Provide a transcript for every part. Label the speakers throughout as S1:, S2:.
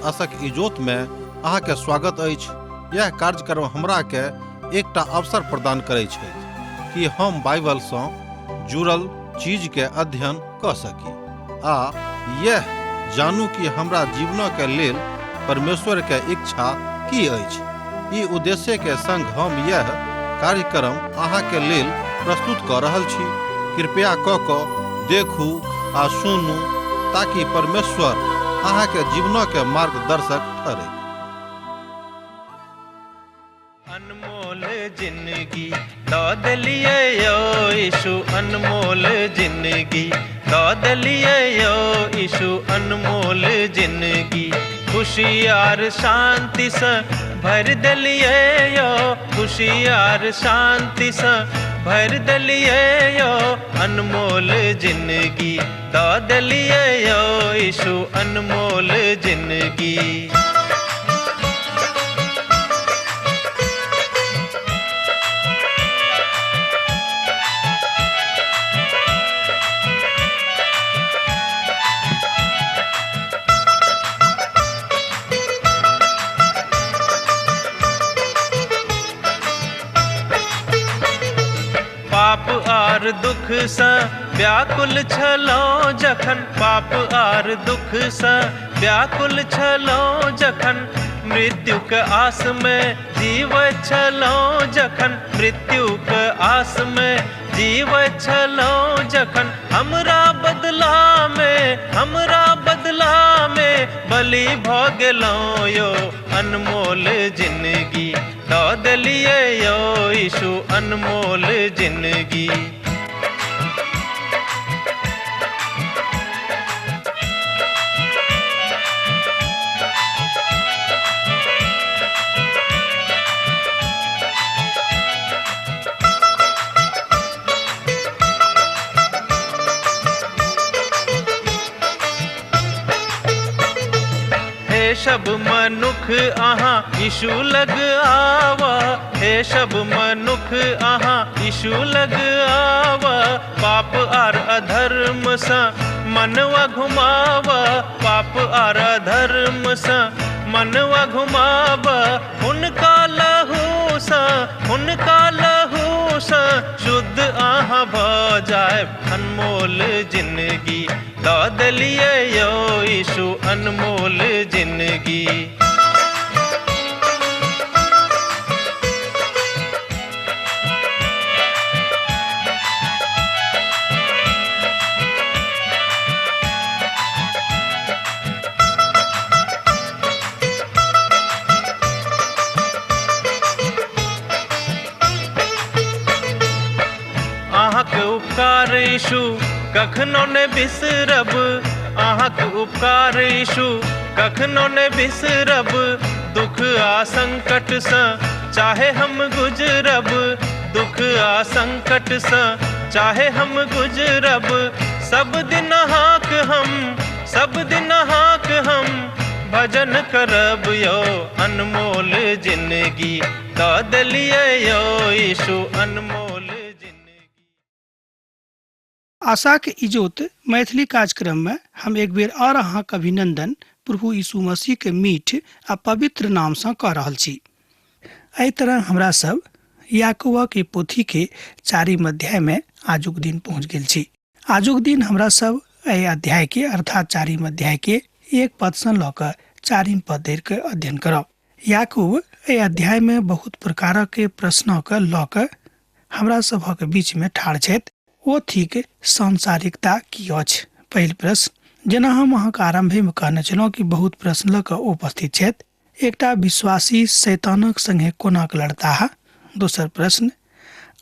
S1: आशक इजोत में अहाँ के स्वागत अछि। यह कार्यक्रम हमरा के एकटा अवसर प्रदान करै छै कि हम बाइबल सँ जुड़ल चीज के अध्ययन क सकी आ यह जानू कि हमरा जीवन के लेल परमेश्वर के इच्छा की अछि। ई उद्देश्य के संग हम यह कार्यक्रम अहाँ के लेल प्रस्तुत क रहल छी। कृपया क देखू आ सुनू ताकि परमेश्वर अहाँ के जीवन के मार्गदर्शक ठहरे।
S2: अनमोल जिंदगी दौद लिए यो यीशु, अनमोल जिंदगी दौद लिए यो यीशु, अनमोल जिंदगी खुशियार शांति से भर दलिए यो, खुशियार शांति से भर दलिए यो, अनमोल जिंदगी दौद लिए यो यीशु, अनमोल जिंदगी। पाप आर दुख से व्याकुल छलो जखन, पाप आर दुख से व्याकुल छलो जखन, मृत्यु के आस में जीव छलो जखन, मृत्यु के आस में जीव छलो जखन, हमरा बदला में बलि भ गेलो यो, अनमोल जिंदगी दौद लिए यो यीशु, अनमोल जिंदगी। हे सब मनुख आहा यीशु लग आवा, हे सब मनुख आहा यीशु लग आवा, पाप आर अधर्म सा मनवा घुमावा, पाप आर अधर्म सा मनवा घुमावा, उनका लहू सा शुद्ध आहा भ जाए, अनमोल जिंदगी दौद लिए यो यीशु, अनमोल जिंदगी। अहाँके उपकार यीशु कखनो ने बिसरब, अहाँके उपकार यीशु कखनो ने बिसरब, दुख आ संकट से चाहे हम गुजरब, दुख आ संकट से चाहे हम गुजरब, सब दिन हाक हम भजन करब यो, अनमोल जिंदगी दौद लिए यो यीशु, अनमोल जिंदगी।
S3: आशा के इजोत मैथिली कार्यक्रम में हम एक बेर और अहाँ के अभिनंदन प्रभु यीशु मसीह के मीठ आ पवित्र नाम से कह रहल छी। एहि तरह हमरा सब याकूब के पोथी के 4 अध्याय में आजुक दिन पहुँच गेल छी। आजुक दिन हमरा सब एहि अध्याय के अर्थात 4 अध्याय के 1 पद से लऽ कऽ 4 पद धरि के अध्ययन करब। याकूब एहि अध्याय में बहुत प्रकार के प्रश्नों के लऽ कऽ हमरा सभक बीच में ठाढ़ छथि। ओ थिक सांसारिकता की अछि। पहिल प्रश्न, जेना हम अहाँके आरंभे में कहने छलहुँ कि बहुत प्रश्न लऽ कऽ उपस्थित छथि। एकटा विश्वासी शैतानक संगे कोना कऽ लड़ता। दोसर प्रश्न,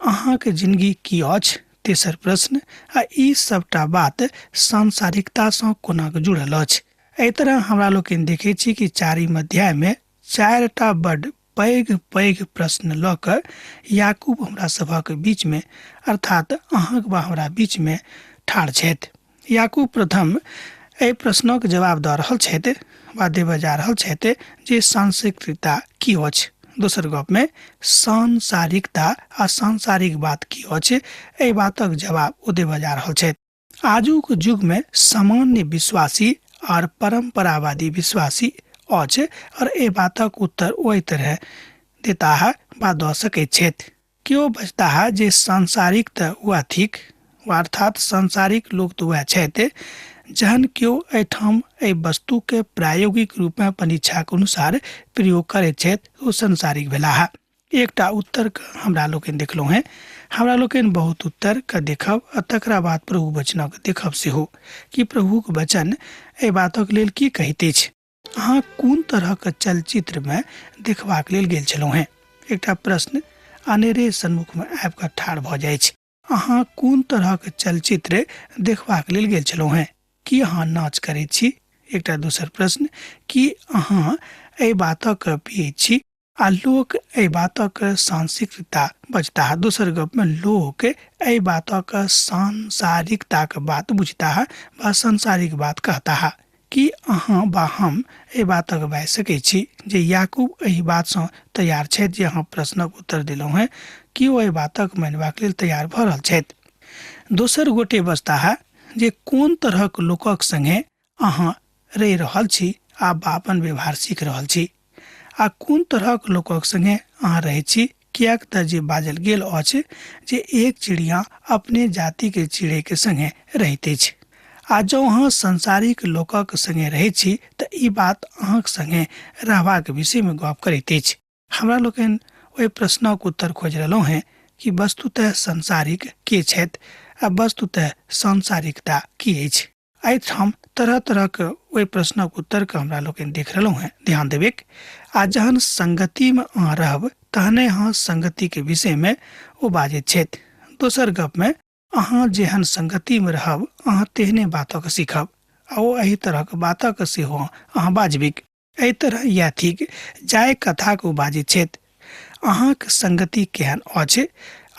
S3: अहाँके जिंदगी की अछि। तेसर प्रश्न, आ ई सबटा बात सांसारिकता सँ कोना कऽ जुड़ल अछि। एहि तरह हमरा लोकनि देखै छी कि 4 अध्याय में 4टा बड़ पैघ प्रश्न लऽ कऽ याकूब हमरा सभक बीच में अर्थात अहाँक वा हमरा बीच में ठाढ़ छथि। याकूब प्रथम एहि प्रश्नक जवाब दऽ रहल छथि वा देबऽ जा रहल छथि जे सांसारिकता की अछि। दोसर गप में सांसारिकता आ सांसारिक बात की अछि, एहि बातक जवाब ओ देबऽ जा रहल छथि। आजुक युग में सामान्य विश्वासी और परंपरावादी विश्वासी अछि और ए बातक उत्तर ओहि तरह देता है बा दऽ सकैत छथि। केओ बजता है जे सांसारिक तऽ वह थिक, अर्थात सांसारिक लोग तऽ वह छथि जहन केओ एहिठाम एहि वस्तु के प्रायोगिक रूप में अपन इच्छा के अनुसार प्रयोग करैत छथि ओ सांसारिक भेला है। एकटा उत्तर हमरा लोकनि देखलहुँ हैं। हमरा लोकनि बहुत उत्तर के देखब आ तकरा बाद प्रभु वचनक देखब सेहो कि प्रभुक वचन एहि बातक लेल की कहैत अछि। अहाँ कोन तरहक चलचित्र में देखबाक लेल गेल छलहुँ हैं? एकटा प्रश्न अनेरे सन्मुख में आबि कऽ ठाढ़ भऽ जाइ छै। अहाँ कोन तरहक चलचित्र देखबाक लेल गेल छलहुँ हैं? की अहाँ नाच करैत छी? एकटा दोसर प्रश्न, की अहाँ एहि बातक पियैत छी? आ लोक एहि बातक सांसारिकता बजता है। दोसर गप में लोक एहि बातक सांसारिकताक बात बुझता है वा सांसारिक बात कहता है। कि अहाँ बा हम एहि बातक बाजि सकैत छी जे याकूब एहि बात सँ तैयार छथि जे अहाँ प्रश्नक उत्तर देलहुँ हैं कि ओ एहि बातक मानबाक लेल तैयार भऽ रहल छथि। दोसर गोटे बजता है जे कोन तरहक लोकक संगे अहाँ रहि रहल छी आ अपन व्यवहार सीख रहल छी। आ कोन तरहक लोकक संगे अहाँ रहै छी, कियाक तऽ जे बाजल गेल अछि जे एक चिड़िया अपने जाति के चिड़ै के संगे रहैत अछि। आ जँ अहाँ सांसारिक लोकक संगे रहै छी तऽ ई बात अहाँक संगे रहबाक विषय में गप करैत अछि। हमरा लोकनि ओहि प्रश्नक उत्तर खोज रहलहुँ हैं कि वस्तुतः सांसारिक के छथि आ वस्तुतः सांसारिकता की अछि। एहिठाम तरह तरहक ओहि प्रश्नक उत्तर के हमरा लोकनि देख रहलहुँ हैं। ध्यान देबेक, आ जहन संगति में अहाँ रहब तहने अहाँ संगति के विषय में ओ बाजैत छथि। दोसर गप में अहाँ जेहन संगति में रहब अहाँ तेहने बातक सीखब आ ओ एहि तरहक बातक सेहो अहाँ बाजबिक। एहि तरह या थिक जाय कथाक ओ बाजैत छथि। अहाँक संगति केहन अछि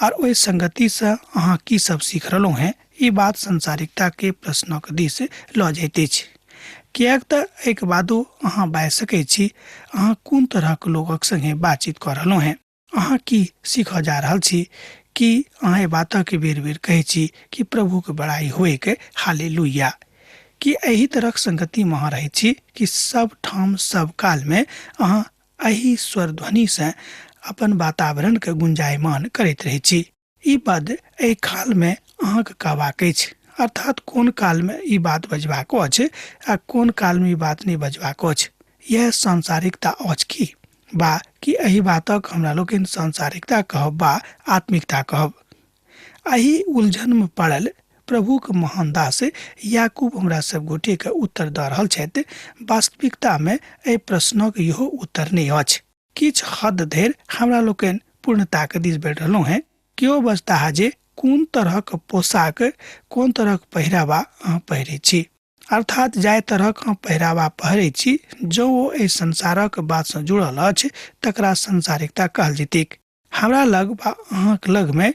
S3: और ओहि संगति से अहाँ की सब सीख रहलहुँ हैं, ई बात सांसारिकता के प्रश्नक दिस लऽ जाइत अछि। कियाक तऽ एक बादो अहाँ बाजि सकैत छी अहाँ कोन तरहक लोकक संगे बातचीत कऽ रहलहुँ हैं, अहाँ की सीखऽ जा रहल छी, कि अहाँ एहि बातक बेर बेर कहै छी कि प्रभु के बड़ाई होइक हालेलुया। कि एहि तरहक संगति में अहाँ रहै छी कि सब ठाम सब काल में अहाँ एहि स्वर ध्वनि से अपन वातावरण के गुंजायमान करैत रहै छी। ई पद एहि काल में अहाँके कहबाक अछि, अर्थात कोन काल में ई बात बजबाक अछि आ कोन काल में ई बात नहीं बजबाक अछि। यह सांसारिकता अछि की, बा कि एहि बातक हमरा लोकनि सांसारिकता कहब बा आत्मिकता कहब। एहि उलझन में पड़ल प्रभु के महान दास याकूब हमरा सब गोटे के उत्तर दऽ रहल छथि। वास्तविकता में एहि प्रश्नक इहो उत्तर नहीं अछि। किछ हद धरि हमरा लोकनि पूर्णता के दिस बढ़ि रहलहुँ हैं। केओ बजता है जे कोन तरहक पोशाक, कोन तरहक पहिरावा अहाँ पहिरै छी, अर्थात जाय तरहक अहाँ पहिरावा पहिरै छी जँ ओ एहि संसारक बात सँ जुड़ल अछि तकरा सांसारिकता कहल जेतैक। हमरा लग बा अहाँक लग में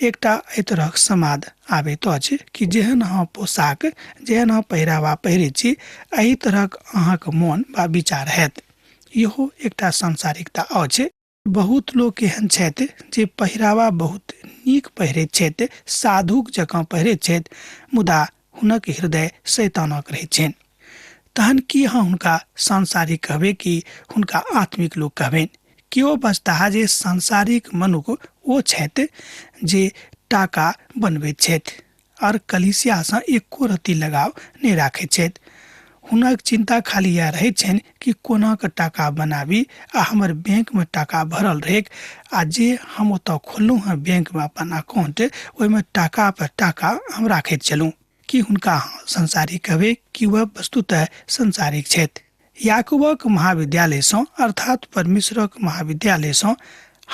S3: एकटा एहि तरहक समाद आबैत अछि कि जेहन अहाँ पोशाक, जेहन अहाँ पहिरावा पहिरै छी एहि तरहक अहाँक मोन बा विचार हैत। इहो एकटा सांसारिकता अछि। बहुत लोक एहन छथि जे पहिरावा बहुत नीक पहिरैत छथि, साधुक जकाँ पहिरैत छथि, मुदा हुनक हृदय शैतानक रहैत छनि। तहन की अहाँ हुनका सांसारिक कहबै कि हुनका आत्मिक लोक कहबनि? केओ बजता है जे सांसारिक मनुख ओ छथि जे टाका बनबैत छथि और कलीसिया सँ एको रत्ती लगाव नहि राखैत छथि। हुनक चिंता खाली यह रहैत छनि कि कोना के टाका बनाबी आ हमर बैंक में टाका भरल रहेक, आ जे हम ओतऽ खोललहुँ हैं बैंक में अपन अकाउंट, ओहिमे टाका पर टाका हम राखैत चलूँ। कि हुनका सांसारिक कहबै कि वह वस्तुतः सांसारिक छथि। याकूबक महाविद्यालय सँ अर्थात परमेश्वरक महाविद्यालय सँ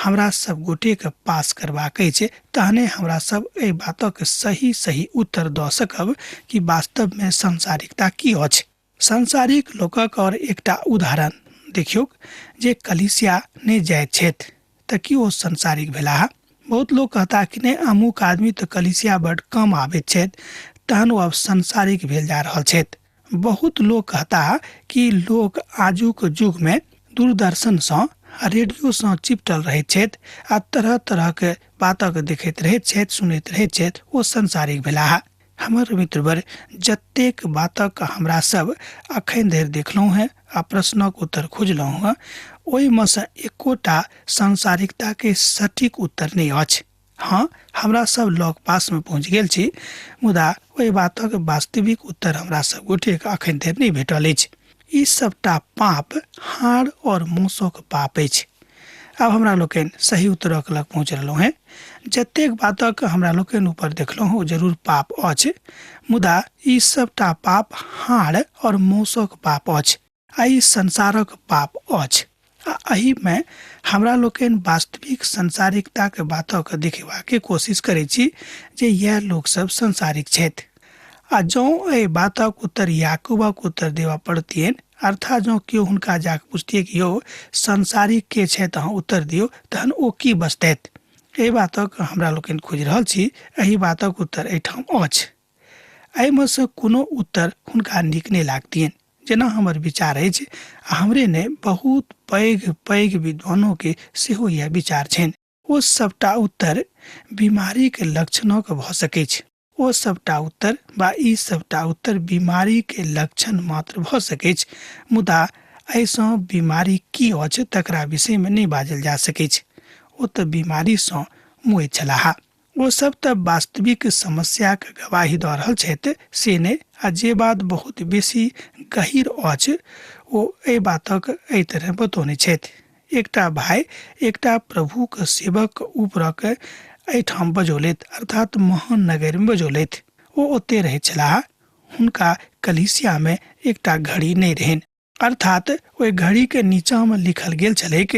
S3: हमरा सब गोटे के पास करबाक अछि, तहने हमरा सब एहि बातक सही सही उत्तर दऽ सकब कि वास्तव में सांसारिकता की अछि। सांसारिक लोकक और एकटा उदाहरण देखियौ, जे कलीसिया नहि जाइत छथि तऽ की ओ सांसारिक भेलाह? बहुत लोग कहता कि नहीं अमुक आदमी तो कलीसिया बड़ कम आबैत छथि, तहन ओ अब सांसारिक भेल जा रहल छथि। बहुत लोग कहता कि लोग आजुक युग में दूरदर्शन सँ, रेडियो सँ चिपटल रहैत छथि आ तरह तरह के बातक देखैत रहैत छथि, सुनैत रहैत छथि, ओ सांसारिक भेलाह। हमर मित्रवर, जतेक बातक हमरा सब अखन धरि देखलहुँ हैं आ प्रश्नक उत्तर खोजलहुँ हँ ओहिमे से एकोटा सांसारिकता के सटीक उत्तर नहीं अछि। हाँ, हमरा सब लग पास में पहुँच गेल छी, मुदा ओहि बातक वास्तविक उत्तर हमरा सब गोटे के अखन धरि नहीं भेटल अछि। ई सबटा पाप हाड़ और मौसक पाप अछि। अब हमरा लोकनि सही उत्तरक लग पहुँच रहलहुँ हैं। जतेक बातक हमरा लोकनि ऊपर देखलहुँ ओ जरूर पाप अछि, मुदा ई सबटा पाप हाड़ और मौसक पाप अछि आ ई संसारक पाप अछि। आ एहि में हमरा लोकनि वास्तविक संसारिकता के बातक देखेबाक के कोशिश करै छी जे यह लोग सब संसारिक छथि। आ जँ एहि बातक उत्तर याकूबक उत्तर देवा पड़तियनि, अर्थात जँ केओ हुनका जाके पूछतियै कि यौ संसारिक के छथि अहाँ उत्तर दियौ, तहन ओ की बजतैथ। एहि बातक हमरा लोकनि खोजि रहल छी, एहि बातक उत्तर एहिठाम अछि। एहिमे से कोनो उत्तर हुनका नीक नहि लागतियनि। जेना हमर विचार अछि, हमरे ने बहुत पैघ पैघ विद्वानों के सेहो यह विचार छनि। ओ सबटा उत्तर बीमारी के लक्षणक भऽ सकै छै। ओ सबटा उत्तर बा ई सबटा उत्तर बीमारी के लक्षण मात्र भऽ सकै छै, मुदा एहिसँ बीमारी की अछि तकरा विषय में नहीं बाजल जा सकै छै। ओ तऽ बीमारी सँ मुँह छलाह। ओ सब तऽ वास्तविक समस्या के गवाही दऽ रहल छथि से ने। आ जे बात बहुत बेसी गहीर अछि ओ एहि बातक एहि तरह बतौने छथि। एकटा भाई एकटा प्रभु के सेवक उपरक एहिठाम बजौलथि, अर्थात महान नगर में बजौलथि। ओ ओते रहै छलाह। हुनका कलीसिया में एकटा घड़ी नहीं रहनि, अर्थात ओहि घड़ी के नीचा में लिखल गेल छलैक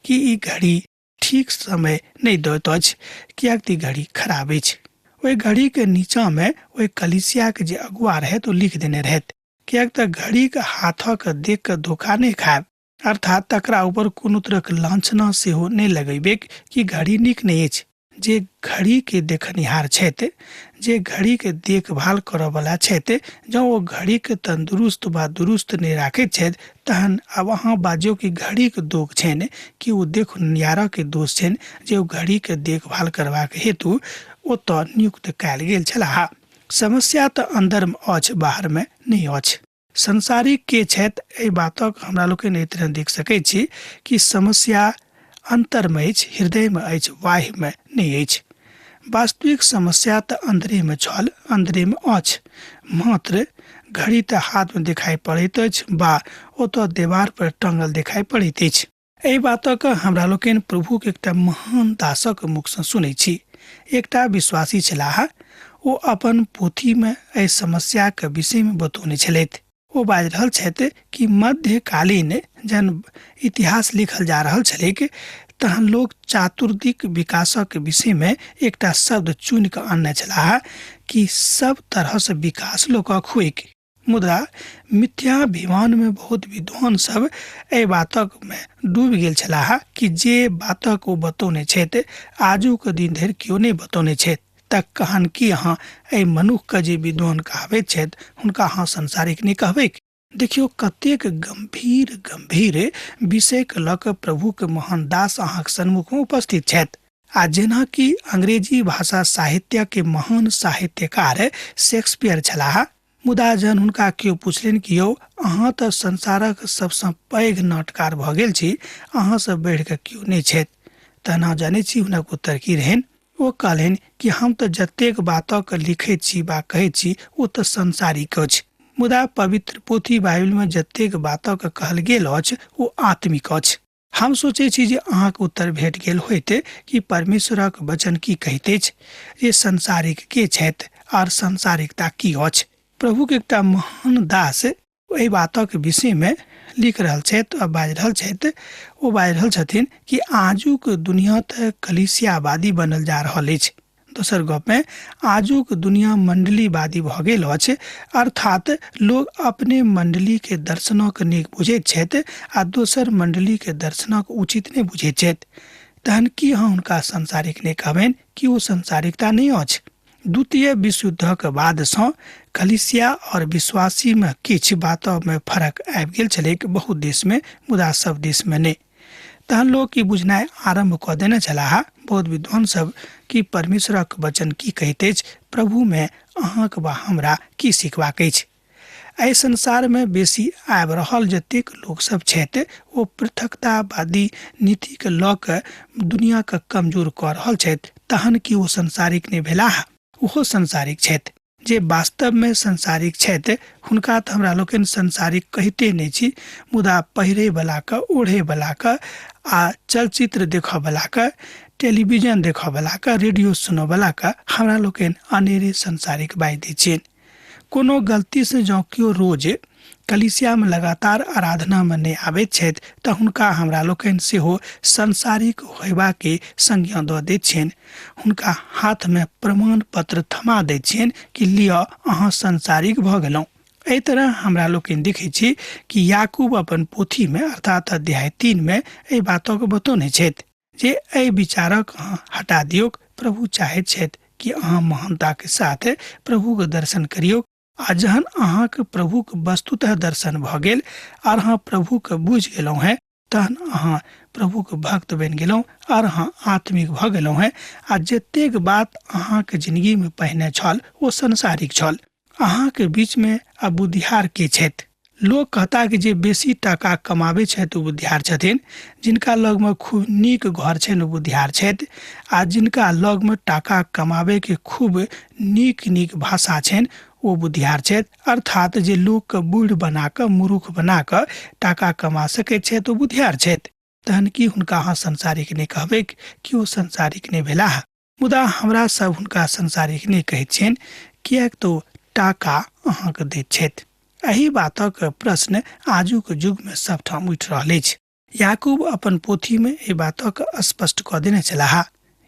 S3: कि ई घड़ी ठीक समय नहीं दैत अछि, कियाक तऽ घड़ी खराब अछि। ओहि घड़ी के नीचा में ओहि कलीसिया के जे अगुआ रहत ओ लिख देने रहत, कियाक तऽ घड़ी के हाथक देख के धोखा नहीं खायब, अर्थात तकरा ऊपर कोनो तरहक लांछना सेहो नहीं लगेबेक कि घड़ी नीक नहीं अछि। जे घड़ी के देखनिहार छथि, जे घड़ी के देखभाल करऽ वाला छथि, जँ ओ घड़ी के तंदुरुस्त वा दुरुस्त नहीं राखैत छथि, तहन अब अहाँ बाजो कि घड़ी के दोष छनि कि ओ देखनिहार के दोष छनि जे ओ घड़ी के देखभाल करबाक हेतु ओतऽ नियुक्त कयल गेल छलाह। समस्या तऽ अंदर में अछि, बाहर में नहीं अछि। संसारिक के छथि एहि बातक हमरा लोकनि एहि तरह देख सकैत छी कि समस्या अंतर में अछि, हृदय में अछि, बाह्य में नहीं अछि। वास्तविक समस्या तऽ अंदरे में छल, अंदरे में अछि, मात्र घड़ी तऽ हाथ में दिखाई पड़ैत अछि बा ओतऽ दीवार पर टंगल दिखाई पड़ैत अछि। एहि बातक हमरा लोकनि प्रभु के एकटा महान दासक मुख सँ सुनै छी। एकटा विश्वासी छलाह। ओ अपन पोथी में एहि समस्या के विषय में बतौने छलथि। ओ बाजि रहल छथि कि मध्यकालीन जहन इतिहास लिखल जा रहल छलैक, तहन लोग चातुर्दिक विकासक विषय में एकटा शब्द चुनि कऽ आनने छलाह कि सब तरह से विकास लोकक हुइक। मुदा मिथ्याभिमान में बहुत विद्वान सब एहि बातक में डूबि गेल छलाह कि जे बातक ओ बतौने छथि आजुक दिन धरि केओ नहीं बतौने छथि। तऽ कहन कि अहाँ एहि मनुख के जे विद्वान कहबैत छथि हुनका अहाँ संसारिक नहीं कहबैक। देखियो कतेक गंभीर गंभीर विषय के लऽ कऽ प्रभु के महान दास अहाँक सन्मुख में उपस्थित छथि। आ जेना कि अंग्रेजी भाषा साहित्य के महान साहित्यकार शेक्सपियर छलाह, मुदा जहन हुनका केओ पुछलनि कि यौ अहाँ तऽ संसारक सबसँ पैघ नाटकार भऽ गेल छी, अहाँ से बढ़ि कऽ केओ नहीं छथि, तहन अहाँ जानै छी हुनक उत्तर की रहनि। ओ कहलनि कि हम तऽ जतेक बातक लिखैत छी वा कहैत छी ओ तऽ संसारिक अछि, मुदा पवित्र पोथी बाइबल में जतेक बातक कहल गेल अछि ओ आत्मिक अछि। हम सोचै छी जे अहाँके उत्तर भेट गेल होइते कि परमेश्वरक वचन की कहैत अछि, जे संसारिक के छथि और संसारिकता की अछि। प्रभु के एकटा महान दास एहि बातक विषय में लिख रहल छथि आ बाजि रहल छथि। ओ बाजि रहल छथिन कि आजुक दुनिया तऽ कलीसियावादी बनल जा रहल अछि। दोसर गप में आजुक दुनिया मंडलीवादी भऽ गेल अछि, अर्थात लोग अपने मंडली के दर्शनक नीक बुझैत छथि आ दोसर मंडली के दर्शनक उचित नहीं बुझैत छथि। तहन की अहाँ हुनका संसारिक नहीं कहबनि कि ओ संसारिकता नहीं अछि। द्वितीय विश्व युद्धक बाद सँ कलीसिया और विश्वासी में किछु बातों में फर्क आबि गेल छलैक, बहुत देश में, मुदा सब देश में नहीं। तहन लोग की बुझनाइ आरंभ कऽ देने छलाह, बहुत विद्वान सब, कि परमेश्वरक वचन की कहैत अछि, प्रभु में अहाँक वा हमरा की सिखबाक अछि। एहि संसार में बेसी आबि रहल जतेक लोग सब छथि ओ पृथकतावादी नीति के लऽ कऽ दुनिया के कमजोर कऽ रहल छथि, तहन कि ओ संसारिक नहि भेलाह। ओहो संसारिक छथि। जे वास्तव में संसारिक छथि हुनका तऽ हमरा लोकनि संसारिक कहिते नहि छी, मुदा पहिरे वाला के, ओढ़े वाला के, आ चलचित्र देखऽ वाला के, टेलीविजन देखऽ वाला के, रेडियो सुनऽ वाला के हमरा लोकनि अनेरे संसारिक बाजि दै छियनि। कोनो गलती से जँ केओ रोज कलिसिया में लगातार आराधना में नहीं आबैत छथि तऽ हुनका हमरा लोकनि सेहो संसारिक होयबा के संज्ञा दऽ दैत छियनि। हुनका हाथ में प्रमाण पत्र थमा दैत छियनि कि लिअ अहाँ संसारिक भऽ गेलहुँ। एहि तरह हमरा लोकनि देखै छी कि याकूब अपन पोथी में अर्थात अध्याय 3 में एहि बातक बतौने छथि जे एहि विचारक अहाँ हटा दियौक। प्रभु चाहैत छथि कि अहाँ महानता के साथ प्रभु के दर्शन करियौ। आ जहन अहाँ के प्रभु के वस्तुतः दर्शन भ गेल और अहाँ प्रभु के बुझ गेलहुँ हैं, तहन अहाँ प्रभु के भक्त बनि गेलहुँ और अहाँ आत्मिक भ गेलहुँ हैं। आ जतेक बात अहाँ के जिंदगी में पहिने छल ओ संसारिक छल। अहाँ के बीच में अब बुद्धियार के छथि। लोग कहता कि जे बेसी टाका कमाबे छथि ओ बुद्धियार छथिन, जिनका लग में खूब नीक घर छनि ओ बुद्धियार छथि, आ जिनका लग में टाका कमाबे के खूब नीक नीक भाषा छनि ओ बुद्धियार छथि। अर्थात जे लोग के बूढ़ बना कऽ, मूर्ख बना कऽ टाका कमा सकैत छथि ओ बुद्धियार छथि। तहन कि हुनका अहाँ संसारिक नहि कहबै कि ओ संसारिक नहि भेलाह। मुदा हमरा सब हुनका संसारिक नहि कहैत छियनि, किएक तो टाका अहाँके दैत छथि। एहि बातक प्रश्न आजुक युग में सबठाम उठि रहल अछि। याकूब अपन पोथी में एहि बातक स्पष्ट कऽ देने छलाह।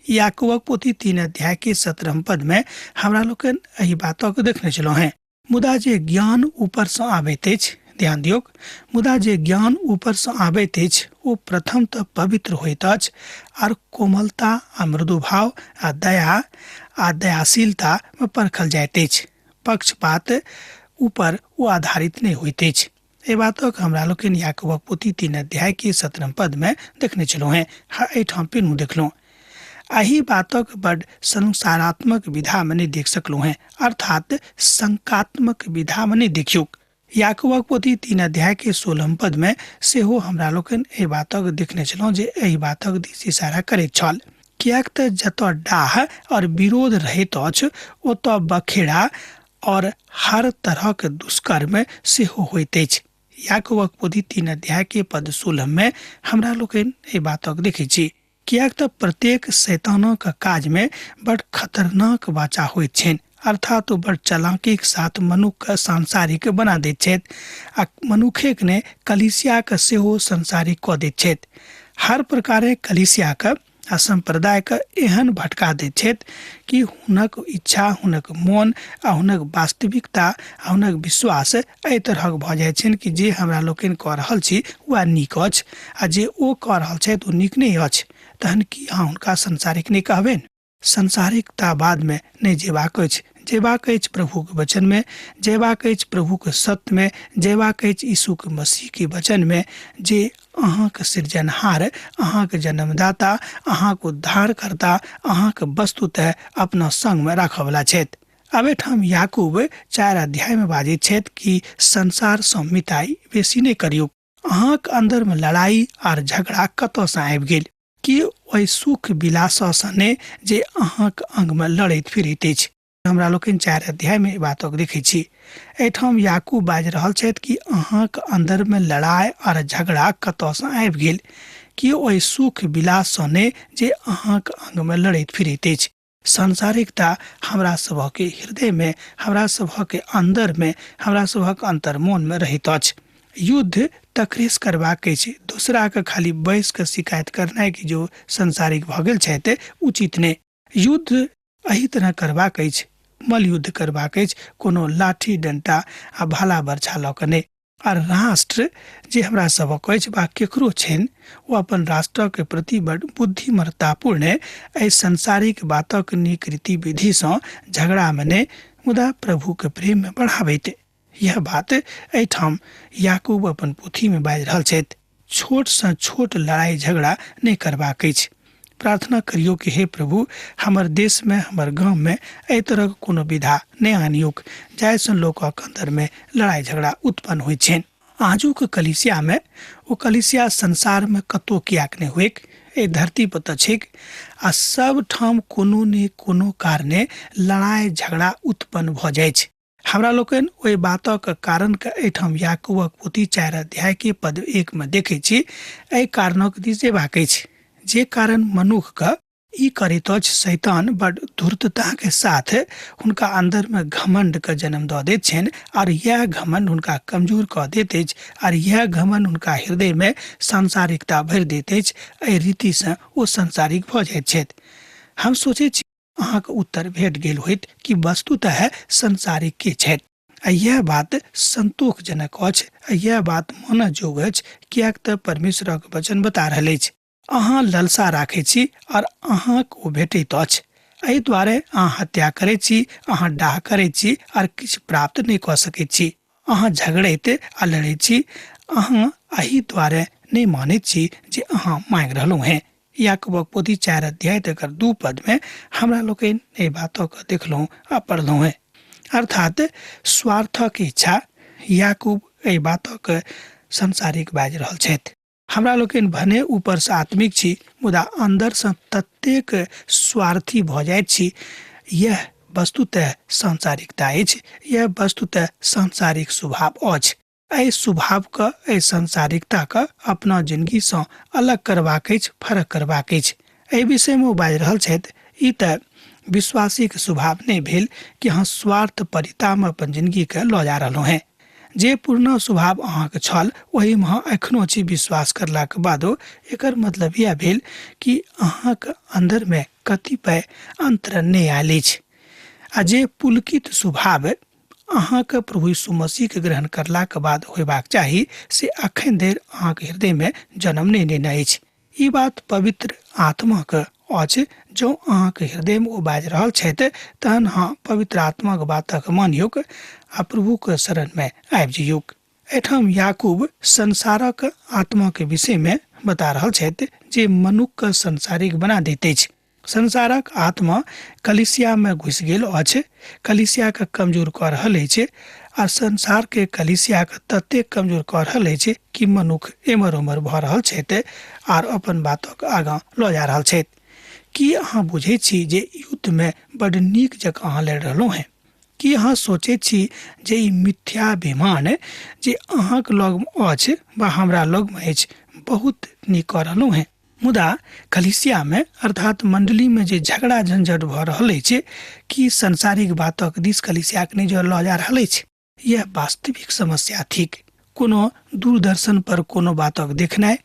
S3: याकूबक पोथी 3 अध्याय के 17 पद में हमरा लोकनि एहि बातक देखने छलहुँ हैं। मुदा जे ज्ञान ऊपर से आबैत अछि, ध्यान दियौक, मुदा जे ज्ञान ऊपर से आबैत अछि ओ प्रथम तऽ पवित्र होइत अछि और कोमलता आ मृदुभाव आ दया आ दयाशीलता में परखल जाइत अछि। पक्षपात ऊपर ओ आधारित नहीं होइत अछि। एहि बातक हमरा लोकनि याकूबक पोथी 3 अध्याय के 17 पद में देखने छलहुँ हैं। एहिठाम पेनू देखलहुँ। एही बातक बड़ संसारात्मक विधा में नहीं देख सकलहुँ हैं, अर्थात शंकात्मक विधा में नहीं देखियौ। याकूबक पोथी 3 अध्याय के 16 पद में सेहो हमरा लोकनि एहि बातक देखने छलहुँ जे एहि बातक दिस इशारा करैत छल। किएक तऽ जतऽ डाह और विरोध रहैत अछि ओतऽ बखेड़ा और हर तरह के दुष्कर्म सेहो होइत अछि। याकूबक पोथी 3 अध्याय के पद 16 में हमरा लोकनि एहि बातक देखै छी। किएक तऽ प्रत्येक शैतानक काज में बड़ खतरनाक वाचा होइत छनि, अर्थात ओ बड़ चालाकी के साथ मनुख के सांसारिक बना दैत छथि आ मनुखे ने कलीसिया के सेहो संसारिक कऽ दैत छथि। हर प्रकारे कलीसिया के आ संप्रदाय के एहन भटका दैत छथि कि हुनक इच्छा, हुनक मन आ हुनक वास्तविकता आ हुनक विश्वास एहि तरहक भऽ जाइ छनि कि जे हमरा लोकनि कऽ रहल छी वएह नीक अछि आ जे ओ कऽ रहल छथि ओ नीक नहि अछि। तहन कि अहाँ हुनका संसारिक नहि कहबनि? संसारिकता बाद में नहीं जेबाक अछि, जेबाक अछि प्रभु के वचन में, जेबाक अछि प्रभु के सत्य में, जेबाक अछि यीशु के मसीह के वचन में, जे अहाँ के सृजनहार, अहाँ के जन्मदाता, अहाँ के उद्धारकर्ता, अहाँ के वस्तुतः अपना संग में राखऽ वाला छथि। अब एठाम याकूब 4 अध्याय में बाजैत छथि कि संसार सँ मिताई बेसी नहीं करियौ। अहाँ के अंदर में लड़ाई और झगड़ा कतऽ सँ आबि गेल? कि ओहि सुख विलास सने जे अहाँ के अंग में लड़ैत फिरैत अछि। हमरा लोकनि 4 अध्याय में बातक देखै छी। एठाम याकूब बाजि रहल छथि कि अहाँ के अंदर में लड़ाई और झगड़ा कतऽ सँ आबि गेल? कि ओहि सुख विलास सने जे अहाँ के अंग में लड़ैत फिरैत अछि। सांसारिकता हमरा सभक हृदय में, हमरा सभक अंदर में, हमरा सभक अंतर्मन में रहैत अछि। युद्ध तकरेस करबाक अछि, दूसरा के खाली बैस के शिकायत करनाइ कि जो संसारिक भऽ गेल छथि उचित नहि। युद्ध एही तरह करबाक अछि, मल युद्ध करबाक अछि, कोनो लाठी डंटा आ भाला बरछा लऽ कऽ नहि। और राष्ट्र जे हमरा सभक अछि वा केकरो छनि ओ अपन राष्ट्रक प्रति बड़ बुद्धिमत्तापूर्ण एहि संसारिक बातक नीक रीति विधि सँ झगड़ा में नहि, मुदा प्रभु के प्रेम में बढ़ाबैत। यह बात एठाम याकूब अपन पोथी में बाजि रहल छथि। छोट सँ छोट लड़ाई झगड़ा नहीं करबाक अछि। प्रार्थना करियो कि हे प्रभु हमार देश में हमार गांव में एहि तरह के कोनो विधा नहीं आनियोक जाहिसँ लोकक अंदर में लड़ाई झगड़ा उत्पन्न होइ छनि। आजुक कलिसिया में ओ कलिसिया संसार में कतौ कियाक नहीं हुएक, ए धरती पर तऽ छैक आ सब ठाम कोनो ने कोनो कारणे लड़ाई झगड़ा उत्पन्न भऽ जाइ छै। हमरा लोकनि ओहि बातक कारण के एहिठाम याकूबक पोथी 4 अध्याय के पद 1 में देखै छी। एहि कारणक दिस जेबाक अछि जे कारण मनुख का ई करैत अछि शैतान बड़ धूर्तता के साथ हुनका अंदर में घमंड का जन्म दऽ दैत छनि और यह घमंड हुनका कमजोर कऽ दैत अछि और यह घमंड हुनका हृदय में सांसारिकता भरि दैत अछि। एहि रीति से ओ सांसारिक भऽ जाइत छथि। हम सोचै छी अहाँके उत्तर भेट गेल होइत कि वस्तुतः सांसारिक के छथि। आ यह बात संतोषजनक अछि, यह बात मानऽ जोग अछि, कियाक तऽ परमेश्वरक वचन बता रहल अछि अहाँ ललसा राखै छी और अहाँके ओ भेटैत अछि। एहि दुआरे अहाँ हत्या करै छी, अहाँ डाह करै छी और किछु प्राप्त नहीं कऽ सकैत छी। अहाँ झगड़ैत आ लड़ै छी, अहाँ एहि दुआरे नहीं मानैत छी जे अहाँ मांगि रहलहुँ हैं। याकूबक पोथी 4 अध्याय 2 पद में हमरा लोकनि एहि बातक देखलहुँ आ पढ़लहुँ हैं। अर्थात स्वार्थक इच्छा याकूब एहि बातक सांसारिक बाजि रहल छथि। हमरा लोकनि भने ऊपर से आत्मिक छी मुदा अंदर से ततेक स्वार्थी भऽ जाइत छी। यह वस्तुतः सांसारिकता अछि, यह वस्तुतः सांसारिक स्वभाव अछि। एहि स्वभाव का एहि सांसारिकता का अपना जिंदगी से अलग करबाक अछि, फरक करबाक अछि। एहि विषय में ओ बाजि रहल छथि ई तऽ विश्वासी के स्वभाव नहीं भेल कि अहाँ स्वार्थ परिता में अपन जिंदगी के लऽ जा रहलहुँ हैं। जे पूर्ण स्वभाव अहाँके छल ओहि में अहाँ एखनो छी विश्वास करलाक बादो एकर मतलब यह भेल कि अहाँके अंदर में कतिपय अंतर नहीं आयल अछि। आ जे पुलकित स्वभाव अहाँके प्रभु यीशु मसीह के ग्रहण करलाक बाद होयबाक चाही से अखन धरि अहाँके हृदय में जन्म नहीं लेने अछि। ई बात पवित्र आत्मा के अछि। जो अहाँके हृदय में ओ बाजि रहल छथि तहन अहाँ पवित्र आत्मा के बातक मानियोक आ प्रभु के शरण में आबि जइयोक। एठाम याकूब संसारक आत्मा के विषय में बता रहल छथि जे मनुख के संसारिक बना दैत अछि। संसारक आत्मा कलिसिया में घुसि गेल अछि, कलिसिया के कमजोर कऽ रहल अछि और संसार के कलिसिया के ततेक कमजोर कऽ रहल अछि कि मनुख एमर उमर भऽ रहल छथि और अपन बातक आगाँ लऽ जा रहल छथि। की अहाँ बुझै छी जे युद्ध में बड़ नीक जकाँ अहाँ लड़ि रहलहुँ हैं? की अहाँ सोचै छी जे ई मिथ्याभिमान जे अहाँके लग अछि वा हमरा लग में अछि बहुत नीक कऽ रहलहुँ हैं? मुदा कलिसिया में अर्थात मंडली में जे झगड़ा झंझट भऽ रहल अछि कि संसारिक बातक दिस कलिसिया के नहीं लऽ जा रहल अछि? यह वास्तविक समस्या थिक। कोनो दूरदर्शन पर कोनो बातक देखनाइ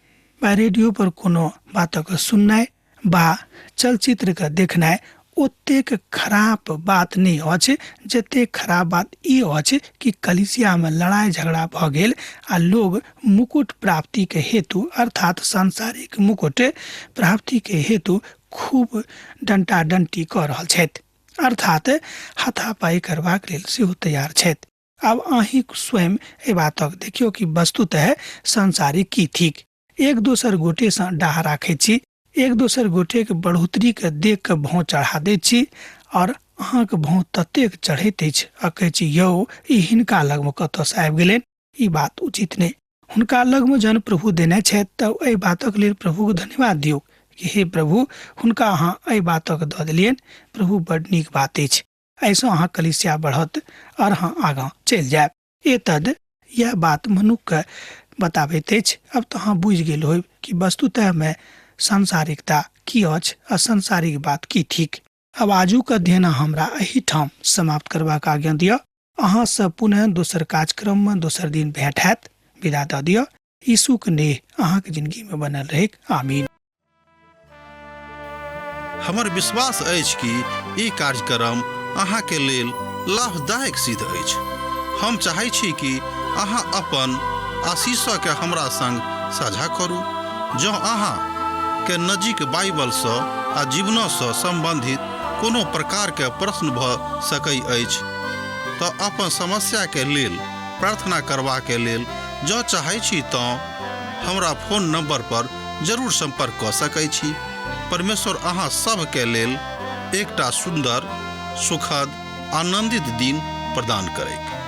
S3: वा रेडियो पर कोनो बातक सुननाइ बा चलचित्र के देखनाइ ओतेक खराब बात नहीं अछि जते खराब बात ई अछि कि कलिसिया में लड़ाई झगड़ा भऽ गेल आ लोग मुकुट प्राप्ति के हेतु अर्थात सांसारिक मुकुट प्राप्ति के हेतु खूब डंटा डंटी कऽ रहल छथि, अर्थात हाथापाई करबाक लेल सेहो तैयार छथि। आब अहीं स्वयं एहि बातक देखियो कि वस्तुतः सांसारिक की थिक। एक दोसर गोटे से डाह राखै छी, एक दोसर गोटे के बढ़ोतरी के देख के भाव चढ़ा दै छी और अहाँके भाव ततेक चढ़ैत अछि आ कहै छी यौ ई हिनका लग में कतऽसँ आबि गेलनि। ई बात उचित नहीं। हुनका लग में जहन प्रभु देने छथि तऽ एहि बातक लेल प्रभु के धन्यवाद दियौ कि हे प्रभु हुनका अहाँ एहि बातक दऽ देलियनि। प्रभु बड नीक बात अछि। ऐसा अहाँ कलिसिया बढ़त और अहाँ आगाँ चलि जायब। एतद यह बात मनुख के बताबैत अछि। अब तो अहाँ बुझि गेल होइब कि वस्तुतः में सांसारिकता की अछि आ सांसारिक बात की थिक। अब आजुक अध्ययन हमरा एही ठाम समाप्त करबाक आज्ञा दिअ। अहाँ सब पुनः दोसर कार्यक्रम में दोसर दिन भेंट हैत। विदा दऽ दिअ। यीशु के नेह अहाँके जिंदगी में बनल रहै। आमीन।
S1: हमर विश्वास अछि कि ई कार्यक्रम अहाँके लेल लाभदायक सिद्ध अछि। हम चाहै छी कि अहाँ अपन आशीषके हमरा संग साझा करू। जँ अहाँ के नजीक बाइबल से आ जीवन से संबंधित कोनो प्रकार के प्रश्न भऽ सकै अछि तऽ अपन समस्या के लेल प्रार्थना करबा के लेल जँ चाहै छी तऽ हमरा फोन नंबर पर जरूर संपर्क कऽ सकै छी। परमेश्वर अहाँ सबके लेल एकटा सुंदर, सुखद, आनंदित दिन प्रदान करैक।